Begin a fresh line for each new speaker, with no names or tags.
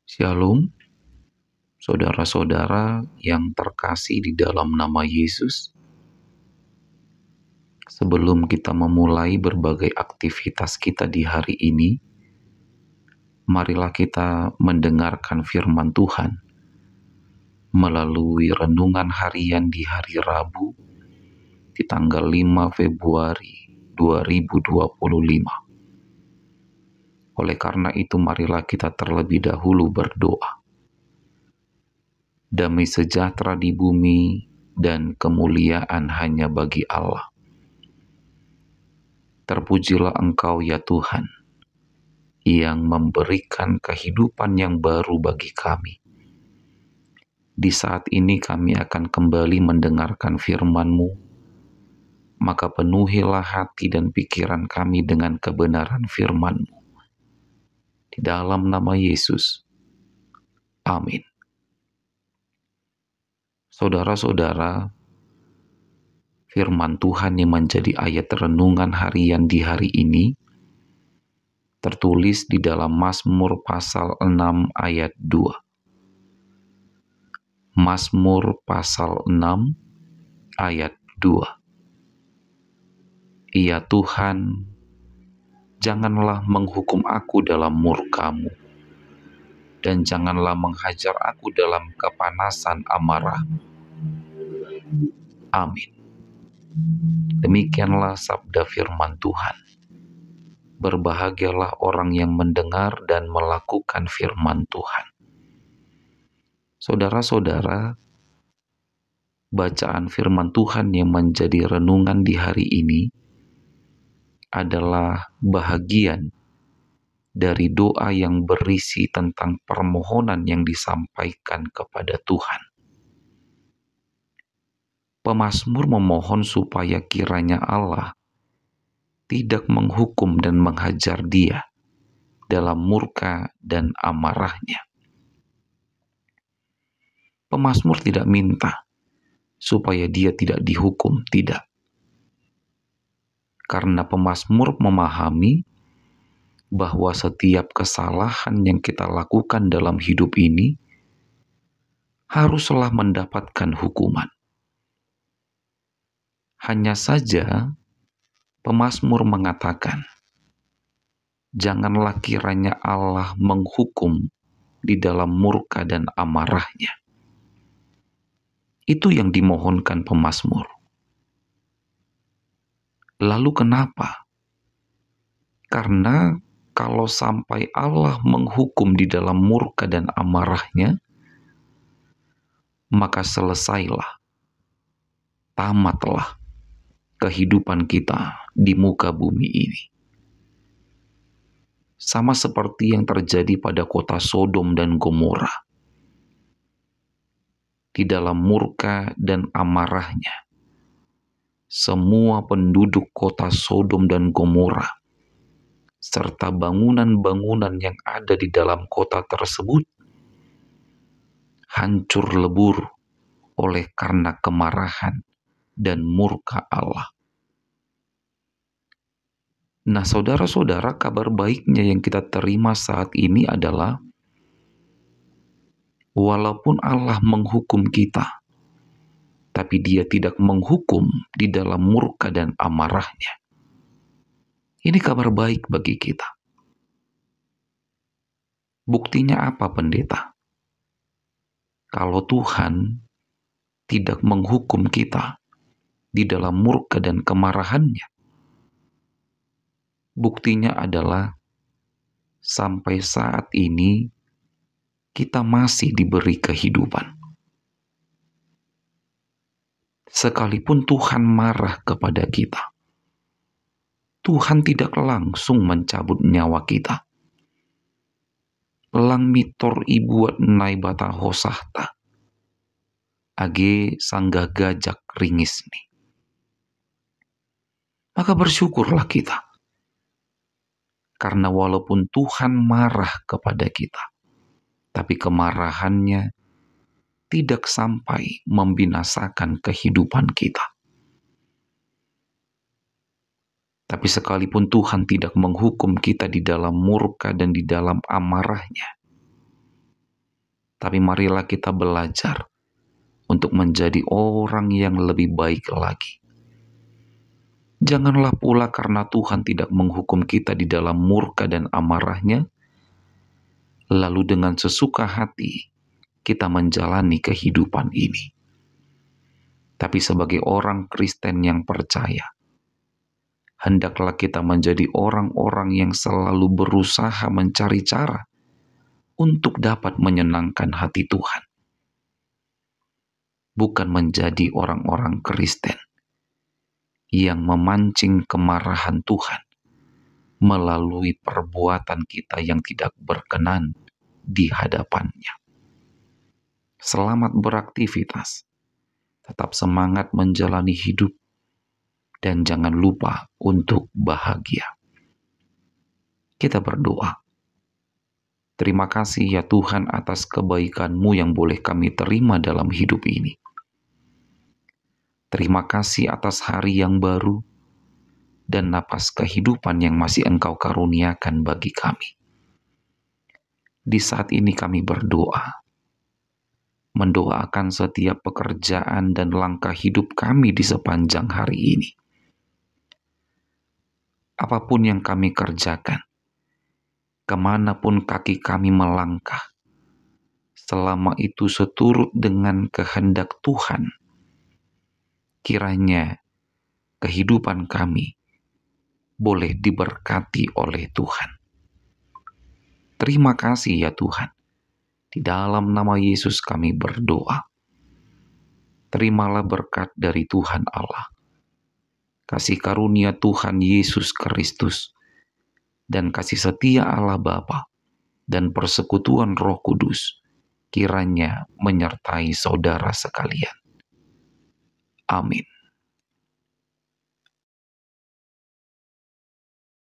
Shalom, saudara-saudara yang terkasih di dalam nama Yesus. Sebelum kita memulai berbagai aktivitas kita di hari ini, marilah kita mendengarkan firman Tuhan melalui renungan harian di hari Rabu di tanggal 5 Februari 2025. Oleh karena itu, marilah kita terlebih dahulu berdoa. Damai sejahtera di bumi dan kemuliaan hanya bagi Allah. Terpujilah Engkau ya Tuhan, yang memberikan kehidupan yang baru bagi kami. Di saat ini kami akan kembali mendengarkan firman-Mu, maka penuhilah hati dan pikiran kami dengan kebenaran firman-Mu. Di dalam nama Yesus, amin. Saudara-saudara, firman Tuhan yang menjadi ayat renungan harian di hari ini tertulis di dalam Mazmur pasal 6 ayat 2. Mazmur pasal 6 ayat 2. Ya Tuhan, janganlah menghukum aku dalam murka-Mu, dan janganlah menghajar aku dalam kepanasan amarah-Mu. Amin. Demikianlah sabda firman Tuhan. Berbahagialah orang yang mendengar dan melakukan firman Tuhan. Saudara-saudara, bacaan firman Tuhan yang menjadi renungan di hari ini adalah bahagian dari doa yang berisi tentang permohonan yang disampaikan kepada Tuhan. Pemazmur memohon supaya kiranya Allah tidak menghukum dan menghajar dia dalam murka dan amarahnya. Pemazmur tidak minta supaya dia tidak dihukum, tidak. Karena pemazmur memahami bahwa setiap kesalahan yang kita lakukan dalam hidup ini haruslah mendapatkan hukuman. Hanya saja pemazmur mengatakan, janganlah kiranya Allah menghukum di dalam murka dan amarahnya. Itu yang dimohonkan pemazmur. Lalu kenapa? Karena kalau sampai Allah menghukum di dalam murka dan amarahnya, maka selesailah, tamatlah kehidupan kita di muka bumi ini. Sama seperti yang terjadi pada kota Sodom dan Gomora. Di dalam murka dan amarahnya, semua penduduk kota Sodom dan Gomora serta bangunan-bangunan yang ada di dalam kota tersebut hancur lebur oleh karena kemarahan dan murka Allah. Nah, saudara-saudara, kabar baiknya yang kita terima saat ini adalah walaupun Allah menghukum kita, tapi Dia tidak menghukum di dalam murka dan amarahnya. Ini kabar baik bagi kita. Buktinya apa, pendeta? Kalau Tuhan tidak menghukum kita di dalam murka dan kemarahannya, buktinya adalah sampai saat ini kita masih diberi kehidupan. Sekalipun Tuhan marah kepada kita, Tuhan tidak langsung mencabut nyawa kita. Lang mitor ibuat nai bata hosahta, age sanggah gajak ringis nih. Maka bersyukurlah kita. Karena walaupun Tuhan marah kepada kita, tapi kemarahannya tidak sampai membinasakan kehidupan kita. Tapi sekalipun Tuhan tidak menghukum kita di dalam murka dan di dalam amarahnya, Tapi marilah kita belajar untuk menjadi orang yang lebih baik lagi. Janganlah pula karena Tuhan tidak menghukum kita di dalam murka dan amarahnya, lalu dengan sesuka hati kita menjalani kehidupan ini. Tapi sebagai orang Kristen yang percaya, hendaklah kita menjadi orang-orang yang selalu berusaha mencari cara untuk dapat menyenangkan hati Tuhan. Bukan menjadi orang-orang Kristen yang memancing kemarahan Tuhan melalui perbuatan kita yang tidak berkenan di hadapannya. Selamat beraktivitas, tetap semangat menjalani hidup, dan jangan lupa untuk bahagia. Kita berdoa. Terima kasih ya Tuhan atas kebaikan-Mu yang boleh kami terima dalam hidup ini. Terima kasih atas hari yang baru dan napas kehidupan yang masih Engkau karuniakan bagi kami. Di saat ini kami berdoa, mendoakan setiap pekerjaan dan langkah hidup kami di sepanjang hari ini. Apapun yang kami kerjakan, kemanapun kaki kami melangkah, selama itu seturut dengan kehendak Tuhan, kiranya kehidupan kami boleh diberkati oleh Tuhan. Terima kasih ya Tuhan. Di dalam nama Yesus kami berdoa. Terimalah berkat dari Tuhan Allah, kasih karunia Tuhan Yesus Kristus, dan kasih setia Allah Bapa, dan persekutuan Roh Kudus, kiranya menyertai saudara sekalian. Amin.